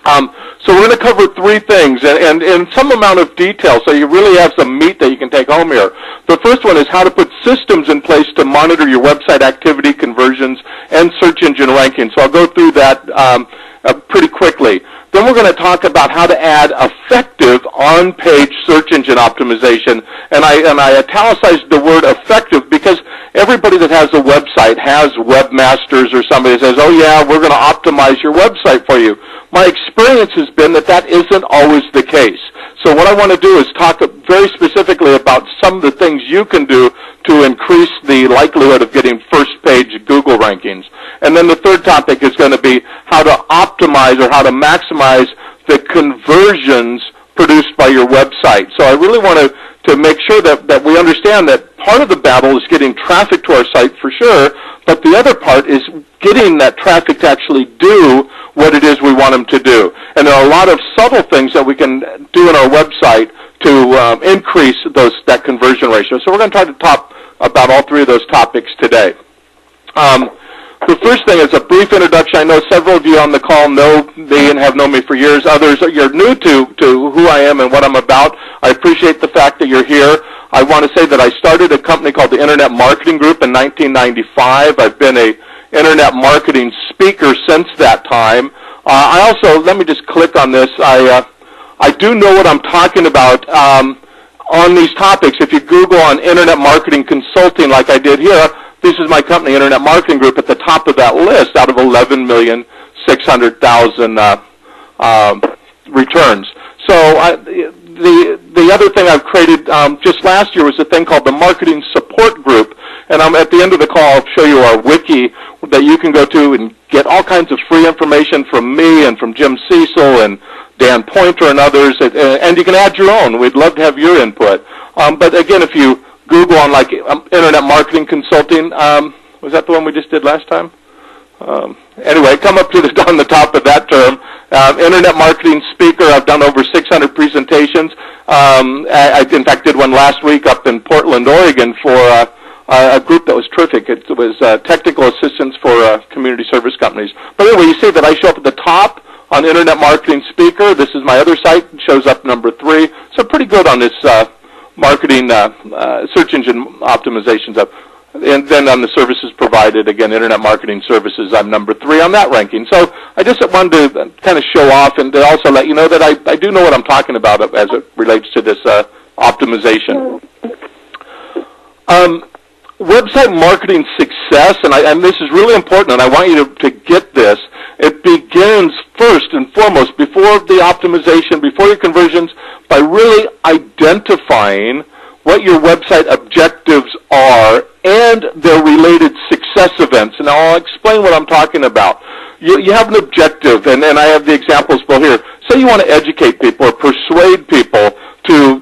So we're going to cover three things, and in some amount of detail, so you really have some meat that you can take home here. The first one is how to put systems in place to monitor your website activity, conversions, and search engine ranking. So I'll go through that pretty quickly. Then we're going to talk about how to add effective on-page search engine optimization, and I italicized the word effective because everybody that has a website has webmasters or somebody that says, oh yeah, we're going to optimize your website for you. My experience has been that that isn't always the case. So what I want to do is talk very specifically about some of the things you can do to increase the likelihood of getting first-page Google rankings. And then the third topic is going to be how to optimize or how to maximize the conversions produced by your website. So I really want to make sure that we understand that part of the battle is getting traffic to our site for sure, but the other part is getting that traffic to actually do what it is we want them to do. And there are a lot of subtle things that we can do in our website to increase that conversion ratio. So we're going to try to talk about all three of those topics today. The first thing is a brief introduction. I know several of you on the call know me and have known me for years. Others, you're new to who I am and what I'm about. I appreciate the fact that you're here. I want to say that I started a company called the Internet Marketing Group in 1995. I've been a Internet marketing speaker since that time. I also, let me just click on this. I do know what I'm talking about on these topics. If you Google on Internet Marketing Consulting like I did here, this is my company, Internet Marketing Group, at the top of that list out of 11,600,000 returns. So the other thing I've created just last year was a thing called the Marketing Support Group. And at the end of the call, I'll show you our wiki that you can go to and get all kinds of free information from me and from Jim Cecil and Dan Pointer and others. And you can add your own. We'd love to have your input. But again, if you Google on like Internet Marketing Consulting, was that the one we just did last time? Anyway, come up to on the top of that term. Internet marketing speaker. I've done over 600 presentations. I in fact did one last week up in Portland, Oregon for a group that was terrific. It was technical assistance for community service companies. But anyway, you see that I show up at the top on Internet Marketing Speaker. This is my other site. It shows up number 3. So pretty good on this marketing search engine optimization stuff. And then on the services provided, again, Internet Marketing Services, I'm number 3 on that ranking. So I just wanted to kind of show off and to also let you know that I do know what I'm talking about as it relates to this optimization. Website marketing success, and this is really important, and I want you to get this. It begins first and foremost, before the optimization, before your conversions, by really identifying what your website objectives are and their related success events. And I'll explain what I'm talking about. You have an objective, and I have the examples below here. Say you want to educate people or persuade people to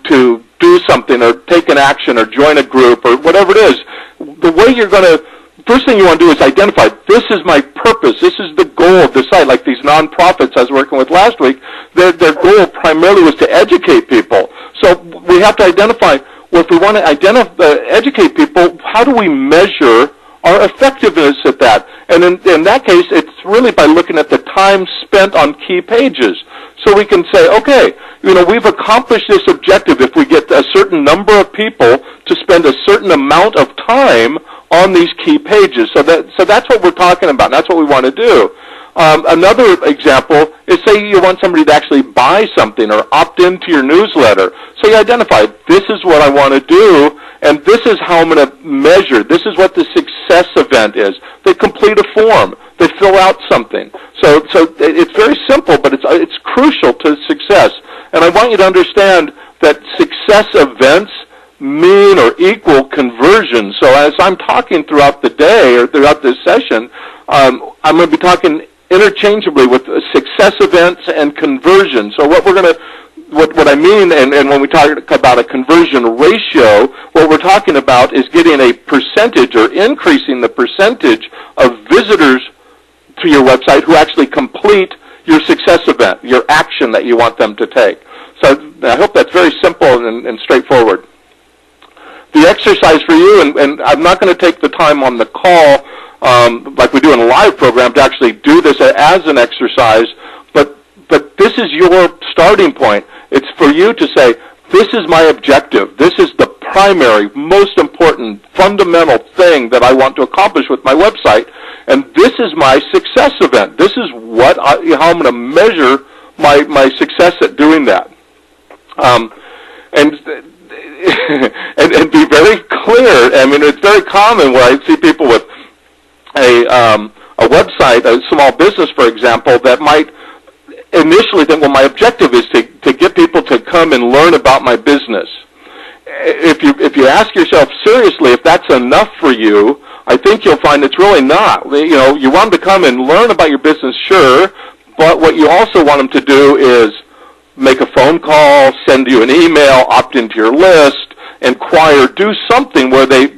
do something or take an action or join a group or whatever it is. The way you're going to, first thing you want to do is identify, this is my purpose, this is the goal of the site, like these nonprofits I was working with last week. Their goal primarily was to educate people. So we have to identify, well, if we want to educate people, how do we measure our effectiveness at that? And in that case, it's really by looking at the time spent on key pages. So we can say, okay, we've accomplished this objective if we get a certain number of people to spend a certain amount of time on these key pages. So that's what we're talking about, and that's what we want to do. Another example is, say you want somebody to actually buy something or opt into your newsletter. So you identify, this is what I want to do, and this is how I'm going to measure. This is what the success event is. They complete a form. They fill out something. So it's very simple, but it's crucial to success. And I want you to understand that success events mean or equal conversion. So as I'm talking throughout the day or throughout this session, I'm going to be talking interchangeably with success events and conversion. So what I mean, and when we talk about a conversion ratio, what we're talking about is getting a percentage or increasing the percentage of visitors to your website who actually complete your success event, your action that you want them to take. So I hope that's very simple and straightforward. The exercise for you, and I'm not going to take the time on the call like we do in a live program to actually do this as an exercise, but this is your starting point. It's for you to say, this is my objective. This is the primary, most important, fundamental thing that I want to accomplish with my website, and this is my success event. This is how I'm going to measure my success at doing that. And be very clear. I mean, it's very common where I see people with a website, a small business, for example, that might initially think, well, my objective is to get people to come and learn about my business. If you ask yourself seriously if that's enough for you, I think you'll find it's really not. You know, you want them to come and learn about your business, sure, but what you also want them to do is make a phone call, send you an email, opt into your list, inquire, do something where they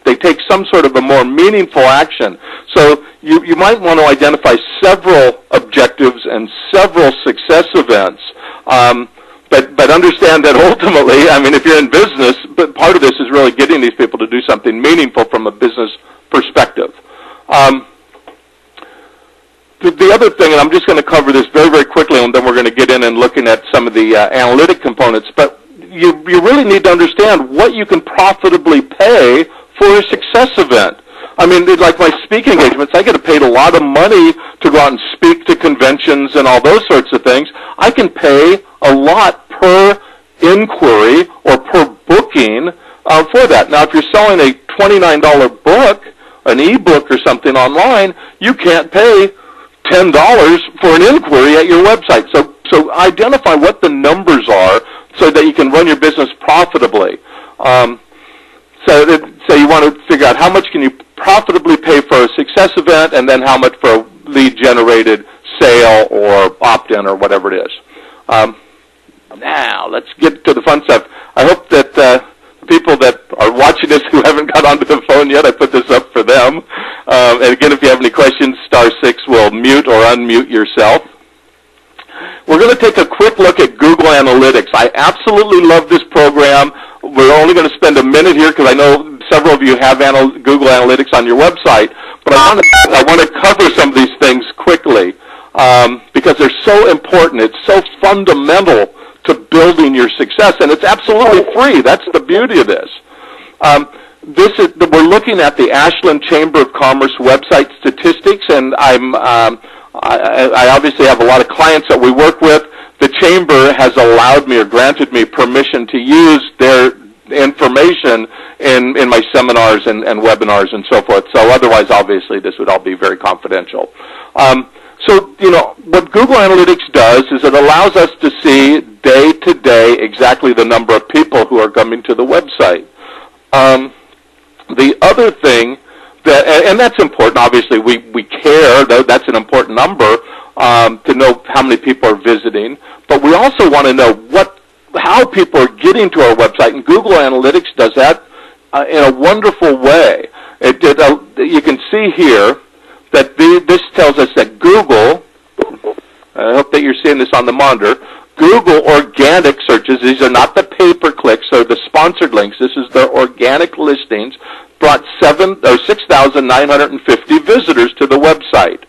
take some sort of a more meaningful action. So you might want to identify several objectives and several success events. But understand that ultimately, I mean, if you're in business, but part of this is really getting these people to do something meaningful from a business perspective. The other thing, and I'm just going to cover this very, very quickly, and then we're going to get in and looking at some of the analytic components, but you really need to understand what you can profitably pay for a success event. I mean, like my speaking engagements, I get paid a lot of money to go out and speak to conventions and all those sorts of things. I can pay a lot per inquiry or per booking for that. Now, if you're selling a $29 book, an e-book or something online, you can't pay $10 for an inquiry at your website. So identify what the numbers are so that you can run your business profitably. So you want to figure out how much can you profitably pay for a success event, and then how much for a lead-generated sale or opt-in or whatever it is. Now, let's get to the fun stuff. I hope that people that are watching this who haven't got onto the phone yet, I put this up for them. And again, if you have any questions, *6 will mute or unmute yourself. We're going to take a quick look at Google Analytics. I absolutely love this program. We're only going to spend a minute here because I know several of you have Google Analytics on your website, but I want to cover some of these things quickly because they're so important. It's so fundamental to building your success, and it's absolutely free. That's the beauty of this. We're looking at the Ashland Chamber of Commerce website statistics, and I obviously have a lot of clients that we work with. The Chamber has allowed me or granted me permission to use their information in my seminars and webinars and so forth. So otherwise, obviously, this would all be very confidential. So, you know, what Google Analytics does is it allows us to see day to day exactly the number of people who are coming to the website. The other thing and that's important, obviously, we care, that's an important number to know how many people are visiting, but we also want to know how people are getting to our website, and Google Analytics does that in a wonderful way. You can see here that this tells us that Google, I hope that you're seeing this on the monitor, Google organic searches, these are not the pay-per-clicks, they're the sponsored links, this is their organic listings, brought 6,950 visitors to the website.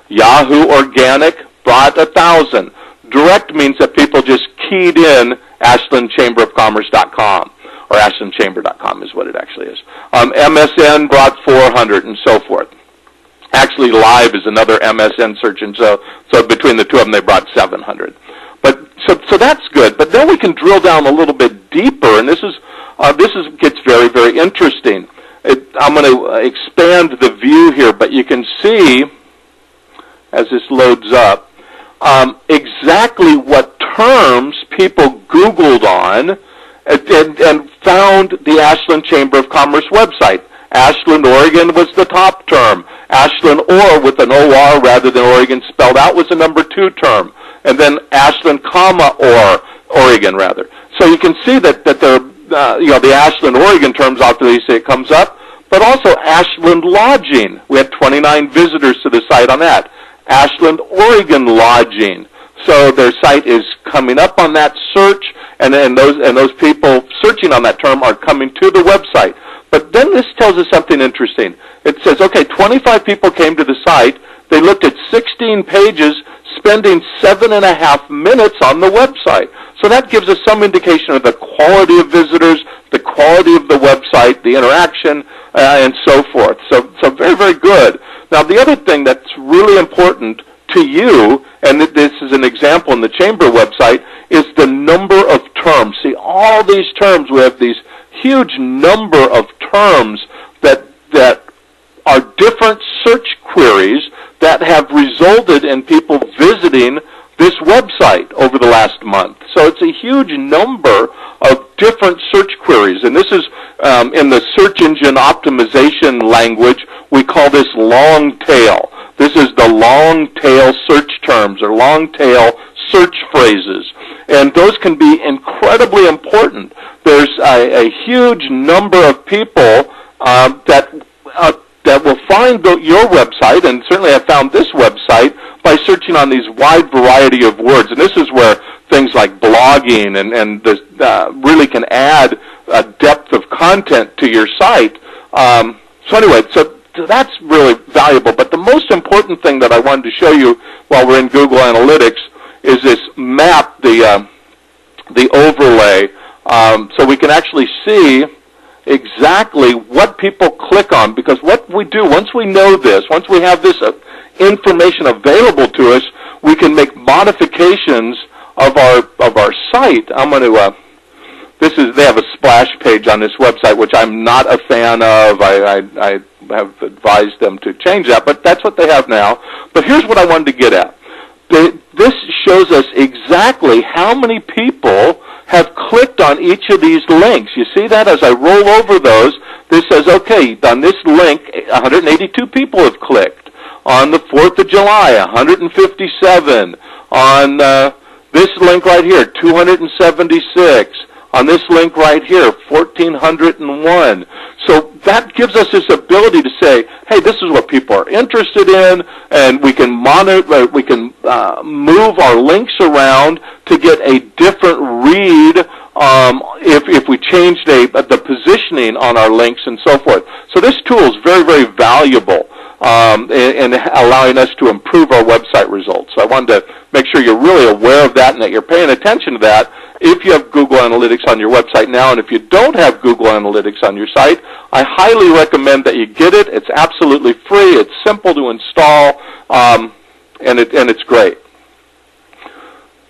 Yahoo Organic brought 1,000. Direct means that people just keyed in ashlandchamberofcommerce.com, or ashlandchamber.com is what it actually is. MSN brought 400 and so forth. Actually, Live is another MSN search, and so between the two of them, they brought 700. But so that's good. But then we can drill down a little bit deeper, and this gets very, very interesting. I'm going to expand the view here, but you can see, as this loads up, exactly what terms people Googled on and found the Ashland Chamber of Commerce website. Ashland, Oregon was the top term. Ashland, or with an OR rather than Oregon spelled out, was the number 2 term. And then Ashland, or Oregon rather. So you can see that the Ashland, Oregon terms, obviously it comes up, but also Ashland Lodging. We had 29 visitors to the site on that. Ashland, Oregon Lodging. So their site is coming up on that search, and those people searching on that term are coming to the website. But then this tells us something interesting. It says, okay, 25 people came to the site. They looked at 16 pages, spending 7.5 minutes on the website. So that gives us some indication of the quality of visitors, the quality of the website, the interaction, and so forth. So very, very good. Now, the other thing that's really important to you, and this is an example in the Chamber website, is the number of terms. See, all these terms, we have these huge number of terms that are different search queries that have resulted in people visiting this website over the last month. So it's a huge number of different search queries. And this is, in the search engine optimization language, we call this long tail. This is the long tail search terms or long tail search phrases. And those can be incredibly important. There's a huge number of people that will find your website, and certainly I found this website, by searching on these wide variety of words. And this is where things like blogging and this really can add a depth of content to your site. So anyway, so that's really valuable. But the most important thing that I wanted to show you while we're in Google Analytics is this map, the overlay, so we can actually see exactly what people click on, because what we do, once we know this, once we have this information available to us, we can make modifications of our site. I'm going to, they have a splash page on this website, which I'm not a fan of. I have advised them to change that, but that's what they have now. But here's what I wanted to get at. This shows us exactly how many people have clicked on each of these links. You see that as I roll over those, this says, okay, on this link, 182 people have clicked. On the 4th of July, 157. On this link right here, 276. On this link right here, 1,401. So that gives us this ability to say, hey, this is what people are interested in, and we can monitor, we can move our links around to get a different read if we change the positioning on our links and so forth. So this tool is very, very valuable in allowing us to improve our website results. So I wanted to make sure you're really aware of that and that you're paying attention to that if you have Google Analytics on your website now. And if you don't have Google Analytics on your site, I highly recommend that you get it. It's absolutely free. It's simple to install, and it's great.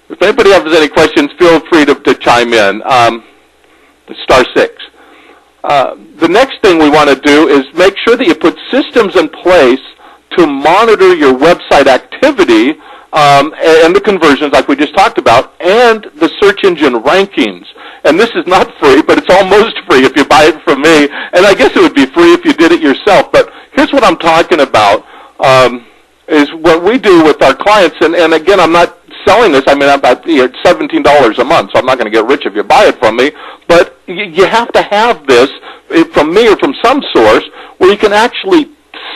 If anybody has any questions, feel free to chime in. *6. The next thing we want to do is make sure that you put systems in place to monitor your website activity and the conversions like we just talked about, and the search engine rankings. And this is not free, but it's almost free if you buy it from me. And I guess it would be free if you did it yourself. But here's what I'm talking about, is what we do with our clients. And again, I'm not selling this. I mean, it's $17 a month, so I'm not going to get rich if you buy it from me. But you have to have this from me or from some source where you can actually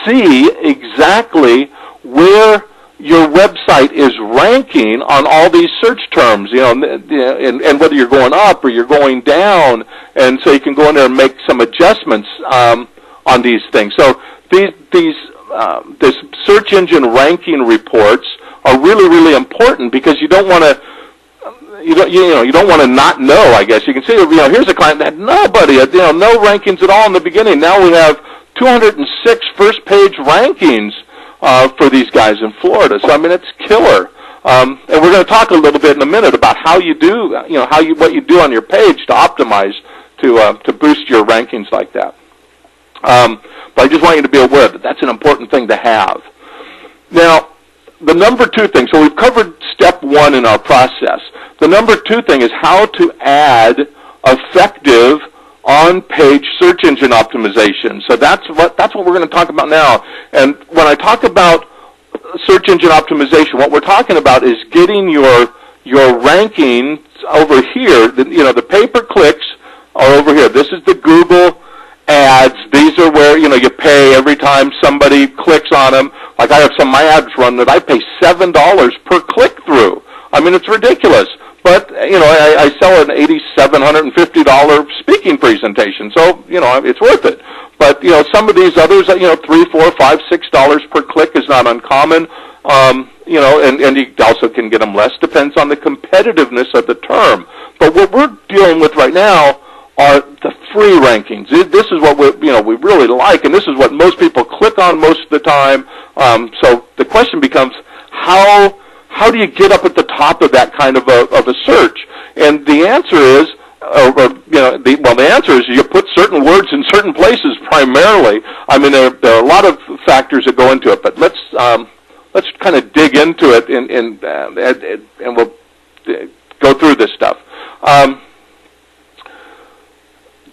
see exactly where your website is ranking on all these search terms, and whether you're going up or you're going down, and so you can go in there and make some adjustments on these things. So this search engine ranking reports are really, really important, because you don't want to you don't want to not know. I guess you can see, here's a client that had nobody, no rankings at all in the beginning. Now we have 206 first page rankings for these guys in Florida. So I mean, it's killer. And we're going to talk a little bit in a minute about how you do, what you do on your page to optimize to boost your rankings like that. But I just want you to be aware that that's an important thing to have. Now, the number two thing, so we've covered step one in our process. The number two thing is how to add effective on-page search engine optimization. So that's what we're going to talk about now. And when I talk about search engine optimization, what we're talking about is getting your rankings over here. The pay-per-clicks are over here. This is the Google ads. These are where you pay every time somebody clicks on them. Like I have some of my ads run that I pay $7 per click through. I mean, it's ridiculous. But, you know, I sell an $8,750 speaking presentation, so, you know, it's worth it. But, you know, some of these others, you know, $3, $4, $5, $6 per click is not uncommon. You know, and you also can get them less. Depends on the competitiveness of the term. But what we're dealing with right now are the free rankings. This is what we really like, and this is what most people click on most of the time. So the question becomes, how do you get up at the top of that kind of a search? And the answer is, the answer is you put certain words in certain places primarily. I mean, there are a lot of factors that go into it, but let's kind of dig into it and we'll go through this stuff.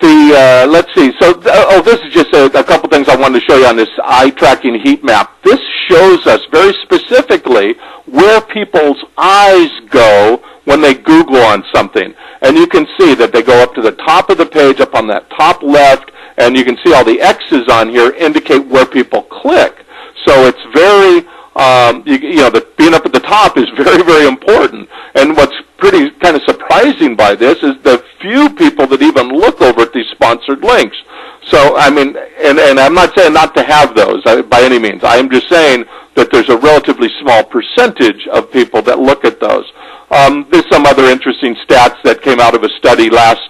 Let's see. So, this is just a couple things I wanted to show you on this eye tracking heat map. This shows us very specifically where people's eyes go when they Google on something. And you can see that they go up to the top of the page, up on that top left, and you can see all the X's on here indicate where people click. So it's very, being up at the top is very, very important. And what's pretty kind of surprising by this is the few people that even look over at these sponsored links. So, I mean, and I'm not saying not to have those by any means. I am just saying that there's a relatively small percentage of people that look at those. There's some other interesting stats that came out of a study last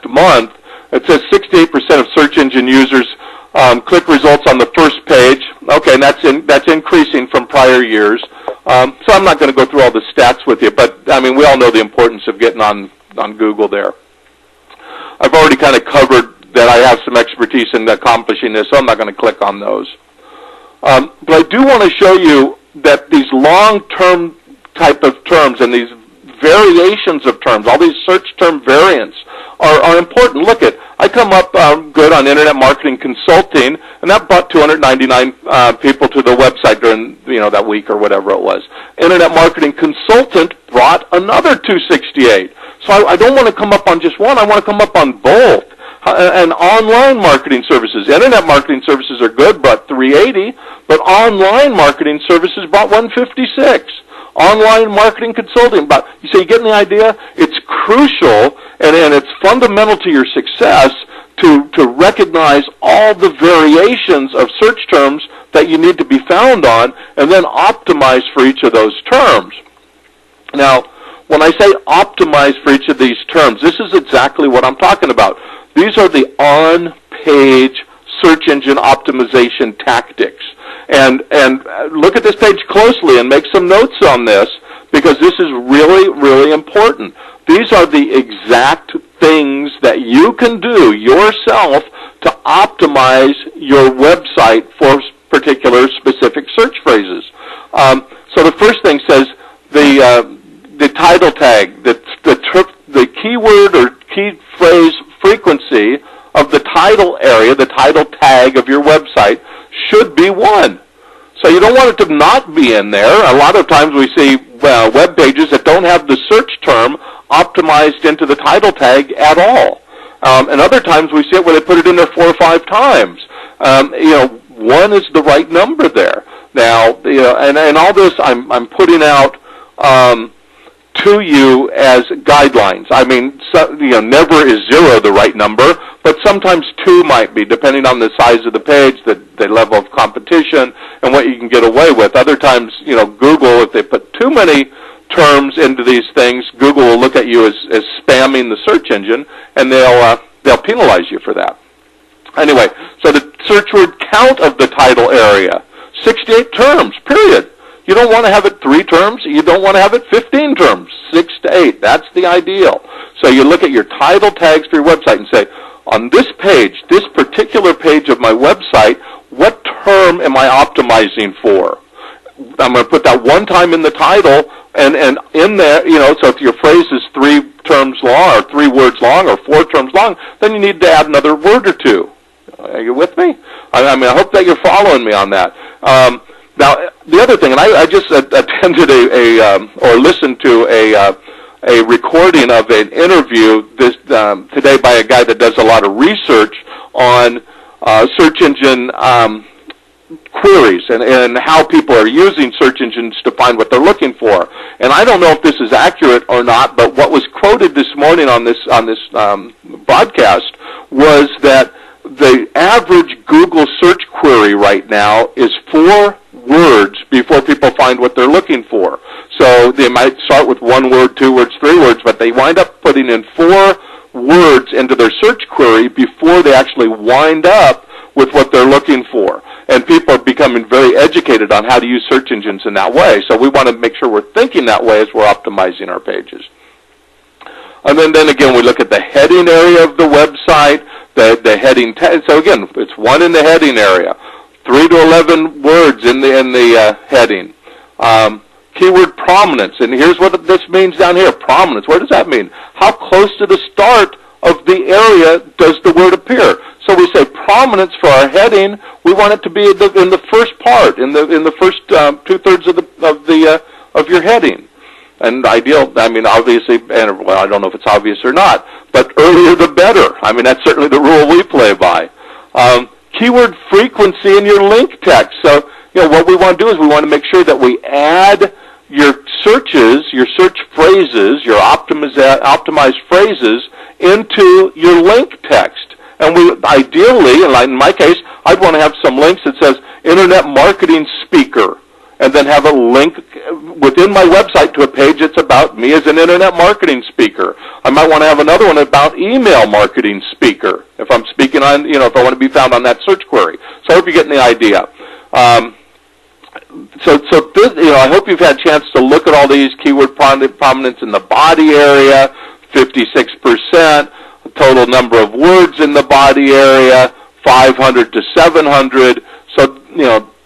month. It says 68% of search engine users click results on the first page. Okay, and that's increasing from prior years. So I'm not going to go through all the stats with you, but I mean, we all know the importance of getting on Google there. I've already kind of covered that I have some expertise in accomplishing this, so I'm not going to click on those. But I do want to show you that these long-term type of terms and these variations of terms, all these search term variants, are important. Look at, I come up good on Internet Marketing Consulting, and that brought 299 people to the website during that week or whatever it was. Internet Marketing Consultant brought another 268. So I don't want to come up on just one. I want to come up on both. And online marketing services. Internet marketing services are good, brought 380, but online marketing services brought 156. Online marketing consulting, but you getting the idea? It's crucial and it's fundamental to your success to recognize all the variations of search terms that you need to be found on and then optimize for each of those terms. Now, when I say optimize for each of these terms, this is exactly what I'm talking about. These are the on-page search engine optimization tactics. And look at this page closely and make some notes on this because this is really, really important. These are the exact things that you can do yourself to optimize your website for particular specific search phrases. So the first thing says the title tag, the keyword or key phrase frequency of the title area, the title tag of your website, should be 1. So you don't want it to not be in there. A lot of times we see web pages that don't have the search term optimized into the title tag at all. And other times we see it where they put it in there 4 or 5 times. 1 is the right number there. Now, and all this I'm putting out to you as guidelines. I mean, never is 0 the right number, but sometimes 2 might be, depending on the size of the page, the level of competition, and what you can get away with. Other times, Google, if they put too many terms into these things, Google will look at you as spamming the search engine, and they'll penalize you for that. Anyway, so the search word count of the title area, 68 terms, period. You don't want to have it 3 terms. You don't want to have it 15 terms, 6 to 8. That's the ideal. So you look at your title tags for your website and say, on this page, this particular page of my website, what term am I optimizing for? I'm going to put that 1 time in the title, and in there, so if your phrase is 3 terms long or 3 words long or 4 terms long, then you need to add another word or 2. Are you with me? I mean, I hope that you're following me on that. Now, the other thing, and I just attended or listened to a recording of an interview today by a guy that does a lot of research on search engine queries and how people are using search engines to find what they're looking for. And I don't know if this is accurate or not, but what was quoted this morning on this broadcast was that the average Google search query right now is 4 words before people find what they're looking for. So they might start with 1 word, 2 words, 3 words, but they wind up putting in 4 words into their search query before they actually wind up with what they're looking for. And people are becoming very educated on how to use search engines in that way. So we want to make sure we're thinking that way as we're optimizing our pages. And then again, we look at the heading area of the website, the heading tag. So again, it's 1 in the heading area, 3 to 11 words in the heading. Keyword prominence, and here's what this means down here, prominence. What does that mean? How close to the start of the area does the word appear? So we say prominence for our heading. We want it to be in the first part, in the first 2/3 of your heading. And ideal, I mean, obviously, and well, I don't know if it's obvious or not, but earlier the better. I mean, that's certainly the rule we play by. Keyword frequency in your link text. So, what we want to do is we want to make sure that we add your searches, your search phrases, your optimized phrases into your link text. And we ideally, in my case, I'd want to have some links that says Internet Marketing Speaker, and then have a link within my website to a page that's about me as an Internet Marketing Speaker. I might want to have another one about Email Marketing Speaker if I'm speaking on, if I want to be found on that search query. So I hope you're getting the idea. So this, I hope you've had a chance to look at all these keyword prominence in the body area, 56%, total number of words in the body area, 500 to 700. So,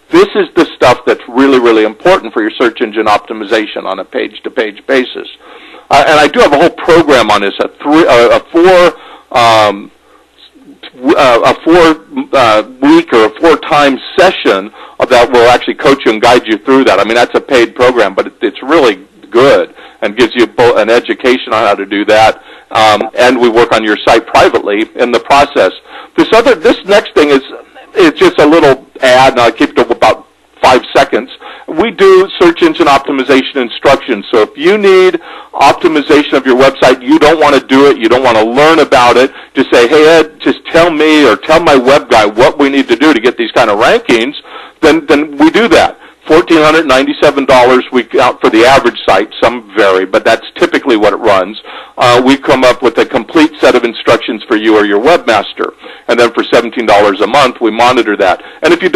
this is the stuff that's really, really important for your search engine optimization on a page-to-page basis. And I do have a whole program on this, a 4-week or a 4-time session that will actually coach you and guide you through that. I mean, that's a paid program, but it's really good and gives you an education on how to do that. And we work on your site privately in the process. This next thing it's just a little ad, and I'll keep it to about 5 seconds. We do search engine optimization instructions. So if you need optimization of your website, you don't want to do it, you don't want to learn about it, just say, hey, Ed, just tell me or tell my web guy what we need to do to get these kind of rankings, then we do that. $1,497 out for the average site. Some vary, but that's typically what it runs. We come up with a complete set of instructions for you or your webmaster, and then for $17 a month, we monitor that. And if you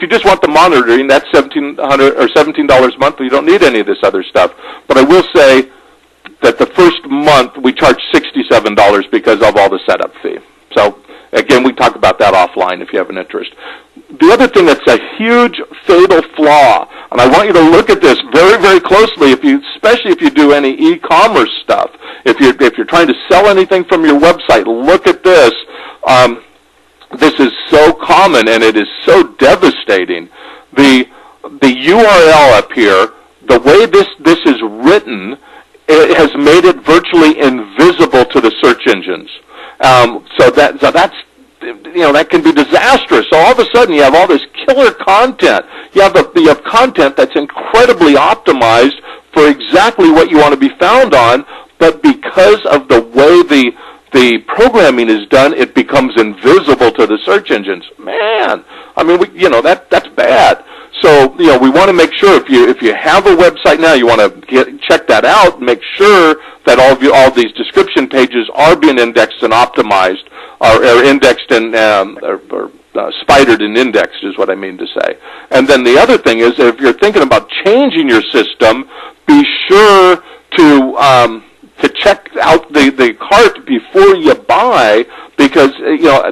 just want the monitoring, that's $17 or $17 a month. You don't need any of this other stuff. But I will say that the first month we charge $67 because of all the setup fee. So again, we talk about that offline if you have an interest. The other thing that's a huge fatal flaw, and I want you to look at this very, very closely, especially if you do any e-commerce stuff. If you're trying to sell anything from your website, look at this. This is so common and it is so devastating. The URL up here, the way this is written, it has made it virtually invisible to the search engines. So that's that can be disastrous. So all of a sudden you have all this killer content. You have content that's incredibly optimized for exactly what you want to be found on, but because of the way the programming is done, it becomes invisible to the search engines. Man, I mean, that's bad. So, we want to make sure if you have a website now, you want to check that out, make sure that all these description pages are being indexed and optimized, or indexed and spidered and indexed is what I mean to say. And then the other thing is, if you're thinking about changing your system, be sure to check out the cart before you buy, because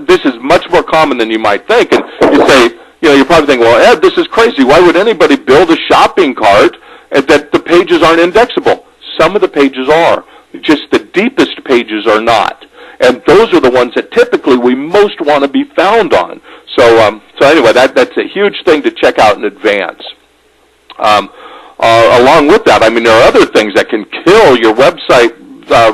this is much more common than you might think. And you say, you're probably thinking, well, Ed, this is crazy. Why would anybody build a shopping cart that the pages aren't indexable? Some of the pages are. Just the deepest pages are not. And those are the ones that typically we most want to be found on. So anyway, that's a huge thing to check out in advance. Along with that, I mean, there are other things that can kill your website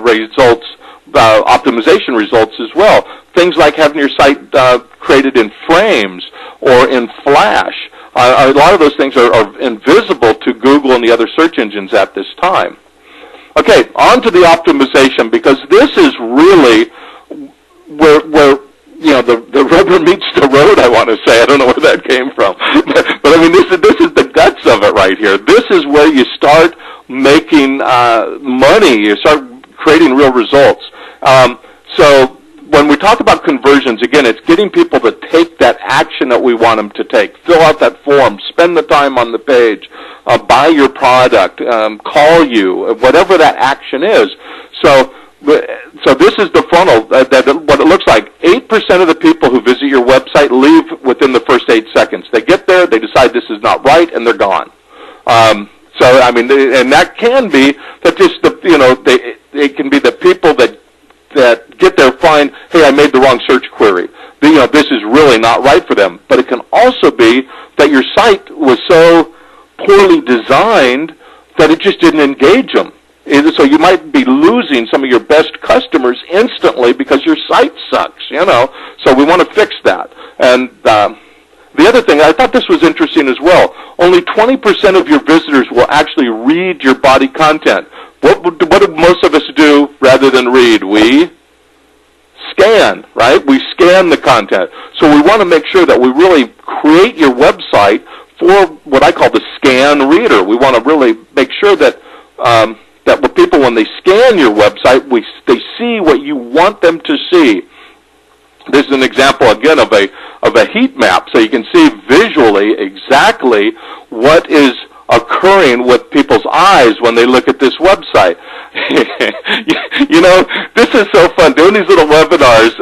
results optimization results as well. Things like having your site created in frames or in Flash. A lot of those things are invisible to Google and the other search engines at this time. Okay, on to the optimization, because this is really where the rubber meets the road, I want to say. I don't know where that came from. But I mean, this is the guts of it right here. This is where you start making money. You start creating real results. So when we talk about conversions, again, it's getting people to take that action that we want them to take. Fill out that form, spend the time on the page, buy your product, call you, whatever that action is. So this is the funnel, what it looks like. 8% of the people who visit your website leave within the first 8 seconds. They get there, they decide this is not right, and they're gone. So, I mean, and that can be that just it can be the people that get there find, hey, I made the wrong search query. This is really not right for them. But it can also be that your site was so poorly designed that it just didn't engage them. So you might be losing some of your best customers instantly because your site sucks, So we want to fix that. And the other thing, I thought this was interesting as well. Only 20% of your visitors will actually read your body content. What do most of us do rather than read? We scan, right? We scan the content. So we want to make sure that we really create your website for what I call the scan reader. We want to really make sure that that people, when they scan your website, they see what you want them to see. This is an example, again, of a heat map, so you can see visually exactly what is occurring with people's eyes when they look at this website. This is so fun, doing these little webinars.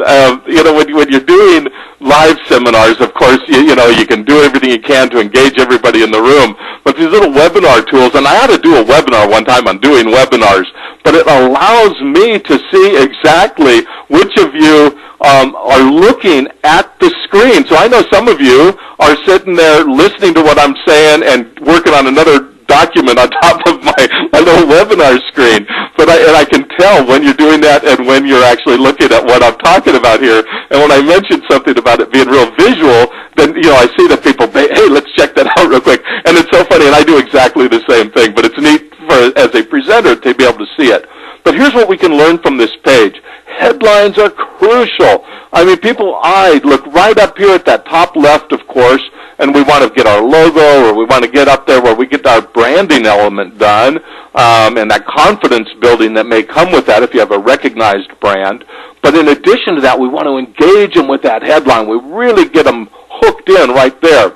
When you're doing live seminars, of course, you can do everything you can to engage everybody in the room. But these little webinar tools, and I had to do a webinar one time on doing webinars, but it allows me to see exactly which of you are looking at the screen. So I know some of you are sitting there listening to what I'm saying and working on another document on top of my little webinar screen. But I can tell when you're doing that and when you're actually looking at what I'm talking about here. And when I mentioned something about it being real visual, then I see that people, hey, let's check that out real quick. And it's so funny, and I do exactly the same thing. But it's neat as a presenter to be able to see it. But here's what we can learn from this page. Headlines are crucial. I mean, people's eyes look right up here at that top left, of course, and we want to get our logo, or we want to get up there where we get our branding element done, and that confidence building that may come with that if you have a recognized brand. But in addition to that, we want to engage them with that headline. We really get them hooked in right there.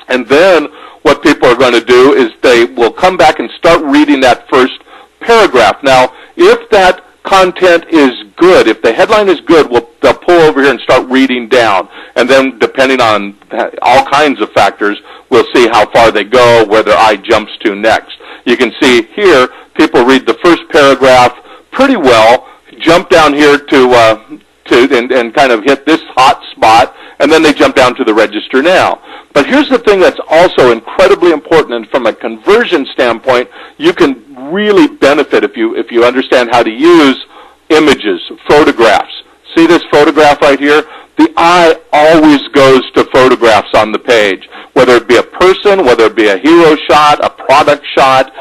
And then what people are going to do is they will come back and start reading that first paragraph. Now, if that content is good, if the headline is good, they'll pull over here and start reading down. And then, depending on all kinds of factors, we'll see how far they go, where their eye jumps to next. You can see here, people read the first paragraph pretty well, jump down here and kind of hit this hot spot, and then they jump down to the register now. But here's the thing that's also incredibly important, and from a conversion standpoint, you can really benefit if you understand how to use images, photographs. See this photograph right here? The eye always goes to photographs on the page, whether it be a person, whether it be a hero shot, a product shot.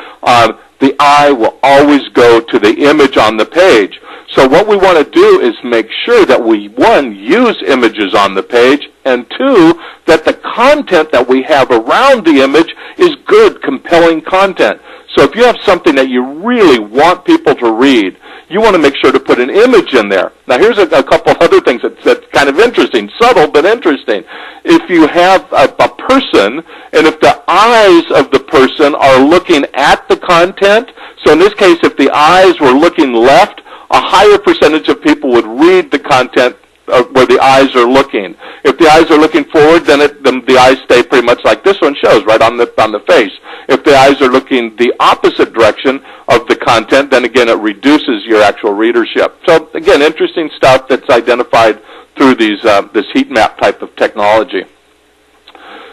The eye will always go to the image on the page. So what we want to do is make sure that we, one, use images on the page, and two, that the content that we have around the image is good, compelling content. So if you have something that you really want people to read, you want to make sure to put an image in there. Now here's a couple other things that's kind of interesting, subtle but interesting. If you have a person, and if the eyes of the person are looking at the content, so in this case, if the eyes were looking left, a higher percentage of people would read the content where the eyes are looking. If the eyes are looking forward, then the eyes stay pretty much like this one shows, right on the face. If the eyes are looking the opposite direction of the content, then again it reduces your actual readership. So again, interesting stuff that's identified through this heat map type of technology.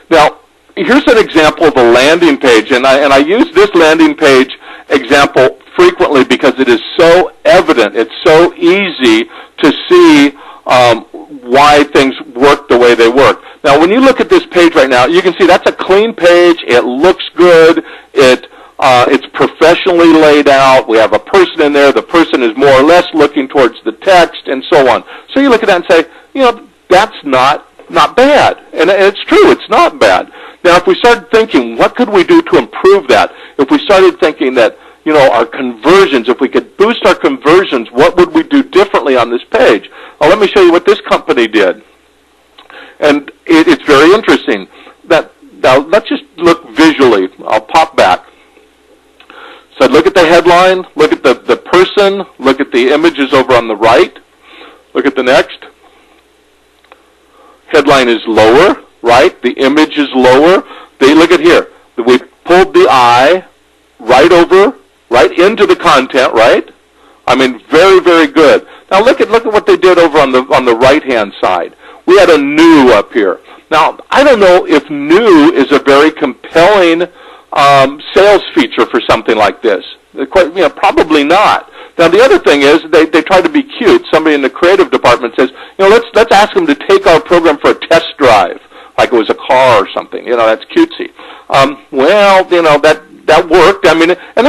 Now, here's an example of a landing page, and I use this landing page example frequently because it is so evident. It's so easy to see why things work the way they work. Now, when you look at this page right now, you can see that's a clean page. It looks good. It's professionally laid out. We have a person in there. The person is more or less looking towards the text and so on. So you look at that and say, you know, that's not bad. And it's true. It's not bad. Now, if we started thinking, what could we do to improve that? If we started thinking that, you know, our conversions, if we could boost our conversions, what would we do differently on this page? Well, let me show you what this company did. And it's very interesting. Now, let's just look visually. I'll pop back. So look at the headline, look at the person, look at the images over on the right. Look at the next. Headline is lower, right? The image is lower. Look at here. We pulled the eye right over, right into the content, right? I mean, very, very good. Now look at what they did over on the right-hand side. We had a new up here. Now, I don't know if new is a very compelling sales feature for something like this. Probably not. Now, the other thing is they try to be cute. Somebody in the creative department says, you know, let's ask them to take our program for a test drive, like it was a car or something. You know, that's cutesy. Well, you know, that worked. I mean, and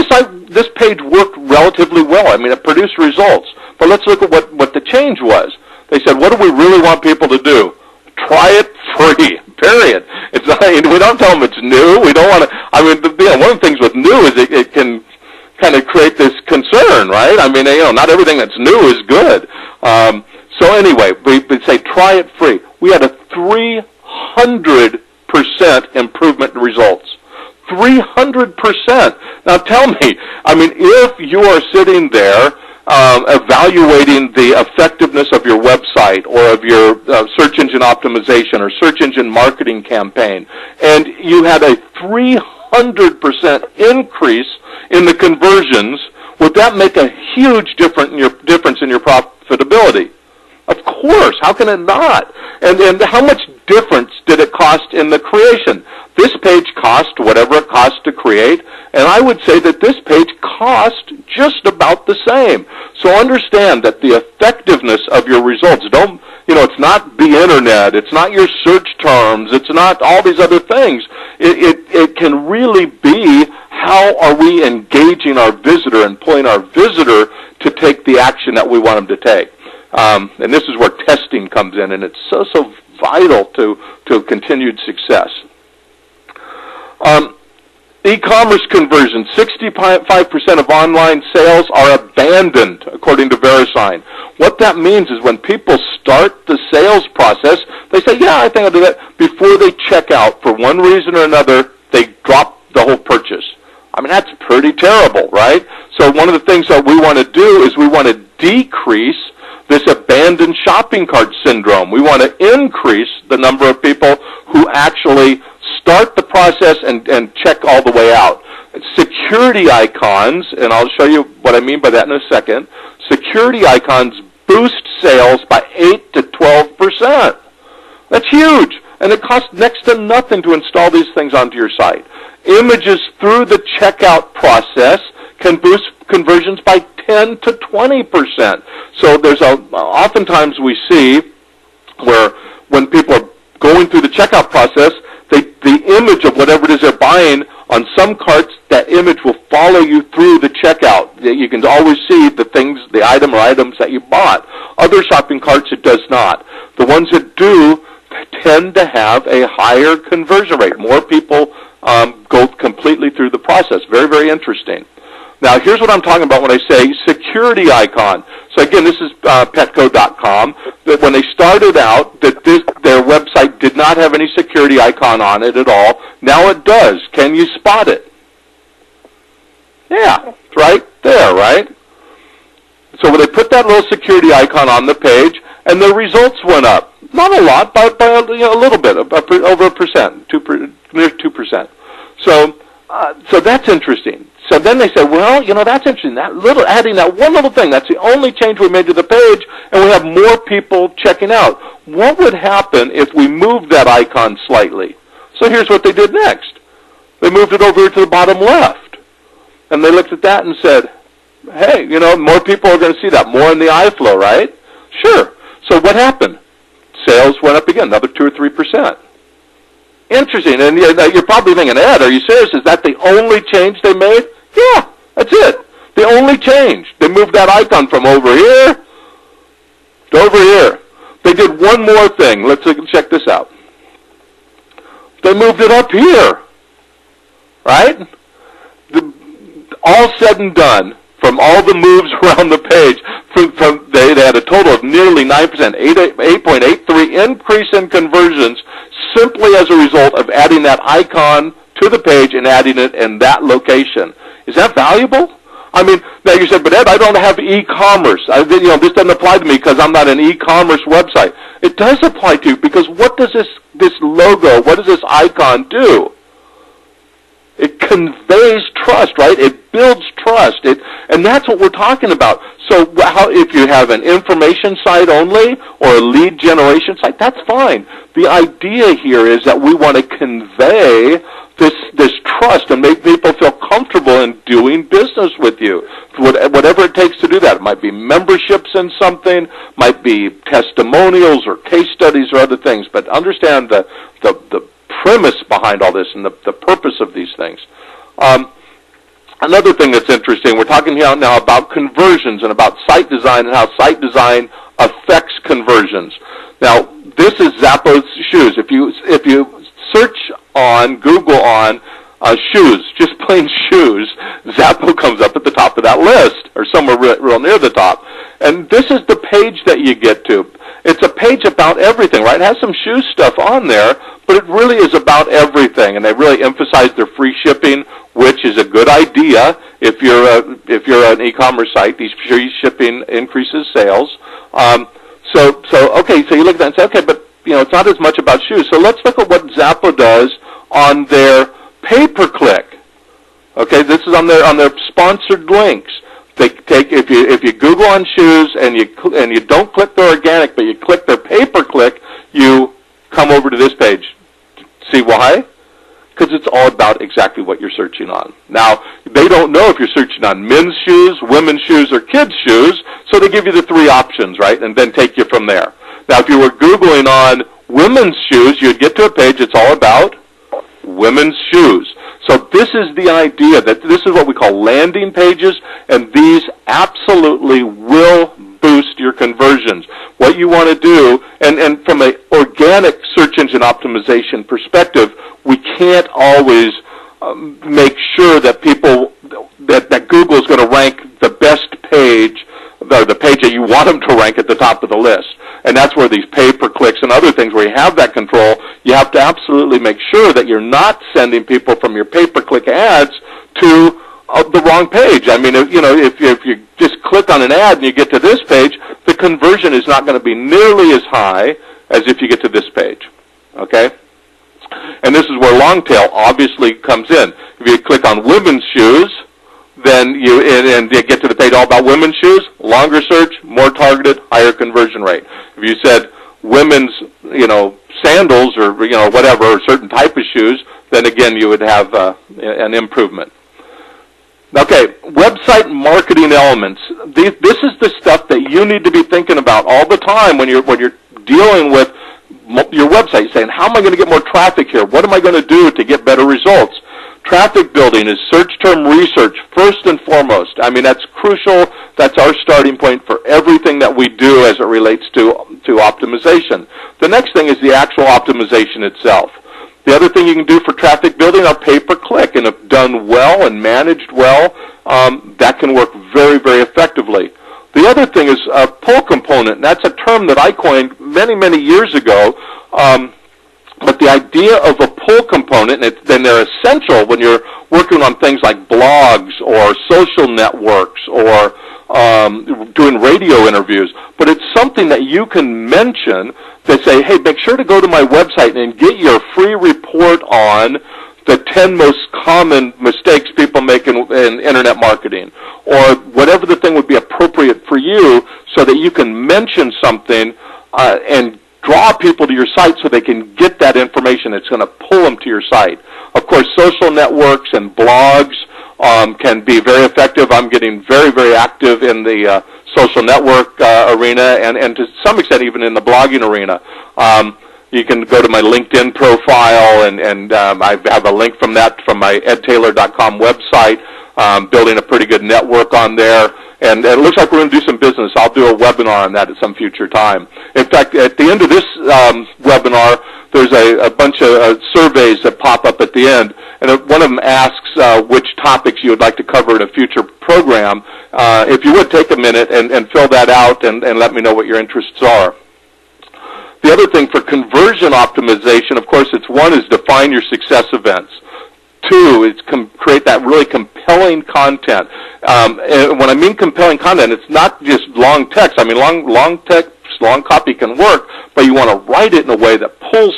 this page worked relatively well. I mean, it produced results. But let's look at what the change was. They said, what do we really want people to do? Try it free, period. It's not, we don't tell them it's new. We don't want to, I mean, one of the things with new is it can kind of create this concern, right? I mean, you know, not everything that's new is good. So anyway, we say try it free. We had a 300% improvement in results. 300%. Now tell me, I mean, if you are sitting there evaluating the effectiveness of your website or of your search engine optimization or search engine marketing campaign, and you had a 300% increase in the conversions, would that make a huge difference in your profitability? Of course. How can it not? And how much difference did it cost in the creation? This page cost whatever it cost to create, and I would say that this page cost just about the same. So understand that the effectiveness of your results, it's not the internet, it's not your search terms, it's not all these other things. It can really be how are we engaging our visitor and pulling our visitor to take the action that we want them to take. And this is where testing comes in, and it's so vital to continued success. E-commerce conversion, 65% of online sales are abandoned, according to VeriSign. What that means is when people start the sales process, they say, yeah, I think I'll do that. Before they check out, for one reason or another, they drop the whole purchase. I mean, that's pretty terrible, right? So one of the things that we want to do is we want to decrease this abandoned shopping cart syndrome. We want to increase the number of people who actually start the process and check all the way out. Security icons, and I'll show you what I mean by that in a second, security icons boost sales by 8 to 12%. That's huge. And it costs next to nothing to install these things onto your site. Images through the checkout process can boost conversions by 10 to 20%. So there's oftentimes we see where when people are going through the checkout process, the image of whatever it is they're buying, on some carts, that image will follow you through the checkout. You can always see the item or items that you bought. Other shopping carts, it does not. The ones that do tend to have a higher conversion rate. More people go completely through the process. Very, very interesting. Now, here's what I'm talking about when I say security icon. So again, this is Petco.com. That when they started out, their website did not have any security icon on it at all. Now it does. Can you spot it? Yeah, it's right there, right? So when they put that little security icon on the page, and the results went up. Not a lot, but by a little bit, over a percent, near 2%. So that's interesting. So then they said, well, that's interesting. Adding that one little thing, that's the only change we made to the page, and we have more people checking out. What would happen if we moved that icon slightly? So here's what they did next. They moved it over to the bottom left. And they looked at that and said, hey, more people are going to see that, more in the iFlow, right? Sure. So what happened? Sales went up again, another 2 or 3%. Interesting. And you're probably thinking, Ed, are you serious? Is that the only change they made? Yeah, that's it. The only change. They moved that icon from over here to over here. They did one more thing. Let's check this out. They moved it up here, right? All said and done, from all the moves around the page, they had a total of nearly 9%, 8.83 increase in conversions simply as a result of adding that icon to the page and adding it in that location. Is that valuable? I mean, now you said, but Ed, I don't have e-commerce. This doesn't apply to me because I'm not an e-commerce website. It does apply to you because what does this logo, what does this icon do? It conveys trust, right? It builds trust. And that's what we're talking about. So if you have an information site only or a lead generation site, that's fine. The idea here is that we want to convey this trust and make people feel comfortable in doing business with you. Whatever it takes to do that. It might be memberships in something, might be testimonials or case studies or other things. But understand the premise behind all this and the purpose of these things. Another thing that's interesting, we're talking here now about conversions and about site design and how site design affects conversions. Now, this is Zappos shoes. If you search on Google on shoes, just plain shoes, Zappos comes up at the top of that list or somewhere real near the top. And this is the page that you get to. It's a page about everything, right? It has some shoe stuff on there, but it really is about everything. And they really emphasize their free shipping, which is a good idea if you're an e-commerce site. These free shipping increases sales. So you look at that and say, okay, but it's not as much about shoes. So let's look at what Zappos does on their pay-per-click. Okay, this is on their sponsored links. They take if you Google on shoes and you don't click their organic, but you click their pay-per-click, you come over to this page. See why? Because it's all about exactly what you're searching on. Now, they don't know if you're searching on men's shoes, women's shoes, or kids' shoes, so they give you the 3 options, right, and then take you from there. Now, if you were Googling on women's shoes, you'd get to a page that's all about women's shoes. So this is the idea that this is what we call landing pages, and these absolutely will boost your conversions. What you want to do, and from an organic search engine optimization perspective, we can't always make sure that that Google is going to rank the best page, the page that you want them to rank at the top of the list. And that's where these pay-per-clicks and other things where you have that control, you have to absolutely make sure that you're not sending people from your pay-per-click ads to the wrong page. I mean, if you just click on an ad and you get to this page, the conversion is not going to be nearly as high as if you get to this page. Okay? And this is where Longtail obviously comes in. If you click on women's shoes, then you get to the page all about women's shoes, longer search, more targeted, higher conversion rate. If you said women's, sandals or whatever, or certain type of shoes, then again you would have an improvement. Okay, website marketing elements. This is the stuff that you need to be thinking about all the time when you're dealing with your website, saying, how am I going to get more traffic here? What am I going to do to get better results? Traffic building is search term research first and foremost. I mean, that's crucial. That's our starting point for everything that we do as it relates to optimization. The next thing is the actual optimization itself. The other thing you can do for traffic building are pay-per-click, and if done well and managed well, that can work very, very effectively. The other thing is a pull component, and that's a term that I coined many, many years ago. But the idea of a pull component, and then they're essential when you're working on things like blogs or social networks or doing radio interviews. But it's something that you can mention that say, hey, make sure to go to my website and get your free report on the 10 most common mistakes people make in internet marketing, or whatever the thing would be appropriate for you, so that you can mention something and draw people to your site so they can get that information. It's going to pull them to your site. Of course, social networks and blogs can be very effective. I'm getting very, very active in the social network arena, and to some extent even in the blogging arena. You can go to my LinkedIn profile, and I have a link from that from my edtaylor.com website, building a pretty good network on there. And it looks like we're going to do some business. I'll do a webinar on that at some future time. In fact, at the end of this webinar, there's a bunch of surveys that pop up at the end, and one of them asks which topics you would like to cover in a future program. If you would take a minute and fill that out and let me know what your interests are. The other thing for conversion optimization, of course, one is define your success events. Two is create that really compelling content. And when I mean compelling content, it's not just long text. I mean, long text, long copy can work, but you want to write it in a way that pulls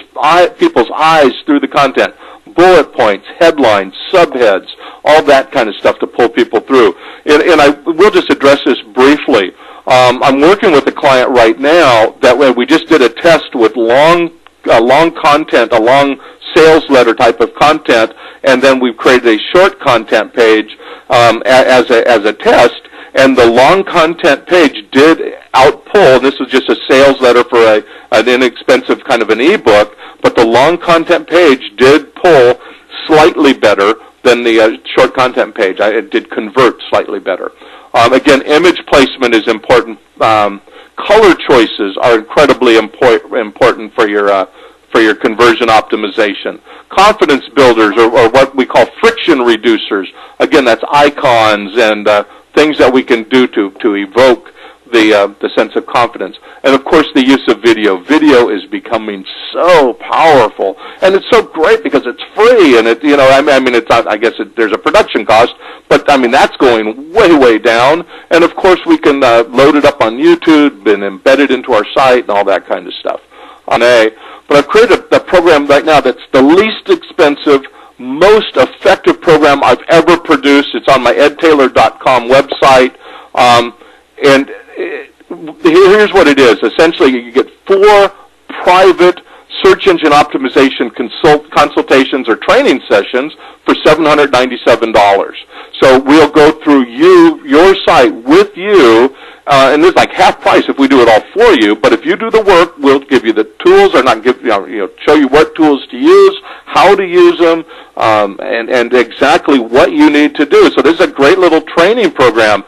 people's eyes through the content. Bullet points, headlines, subheads, all that kind of stuff to pull people through. And I will just address this briefly. I'm working with a client right now that we just did a test with long content, a long sales letter type of content, and then we've created a short content page as a test, and the long content page did outpull, and this was just a sales letter for an inexpensive kind of an ebook, but the long content page did pull slightly better than the short content page. It did convert slightly better. Again, image placement is important. Color choices are incredibly important for your conversion optimization. Confidence builders, or what we call friction reducers. Again, that's icons and things that we can do to evoke the sense of confidence. And of course, the use of video. Video is becoming so powerful, and it's so great because it's free, and it's not, I guess there's a production cost, but I mean that's going way, way down. And of course, we can load it up on YouTube and embed it into our site and all that kind of stuff. But I've created a program right now that's the least expensive, most effective program I've ever produced. It's on my edtaylor.com website. And here's what it is. Essentially, you get 4 private search engine optimization consultations or training sessions for $797. So we'll go through your site with you, and it's like half price if we do it all for you. But if you do the work, we'll give you the tools, or not give show you what tools to use, how to use them, and exactly what you need to do. So this is a great little training program.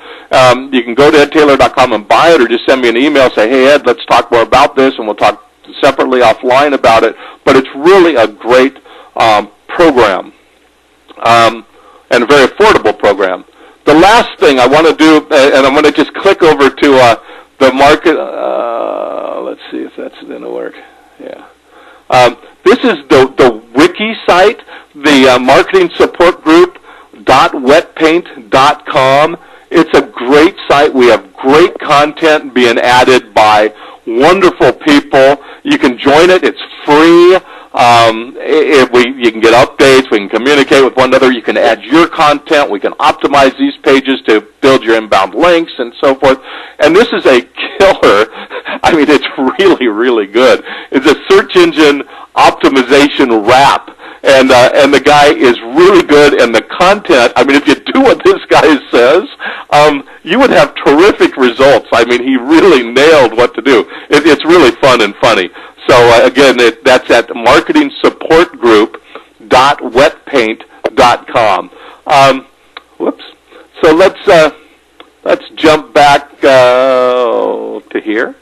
You can go to edtaylor.com and buy it, or just send me an email, say, hey, Ed, let's talk more about this, and we'll talk separately offline about it. But it's really a great program, and a very affordable program. The last thing I want to do, and I'm going to just click over to the market. Let's see if that's going to work. Yeah. This is the wiki site, the marketing support group .wetpaint.com. It's a great site. We have great content being added by wonderful people. You can join it. It's free. You can get updates. We can communicate with one another. You can add your content. We can optimize these pages to build your inbound links and so forth. And this is a killer. I mean, it's really, really good. It's a search engine optimization wrap. And the guy is really good, and the content, I mean, if you do what this guy says, you would have terrific results. I mean, he really nailed what to do. It's really fun and funny. So, again, that's at marketingsupport.wetpaint.com. Whoops. So let's jump back to here.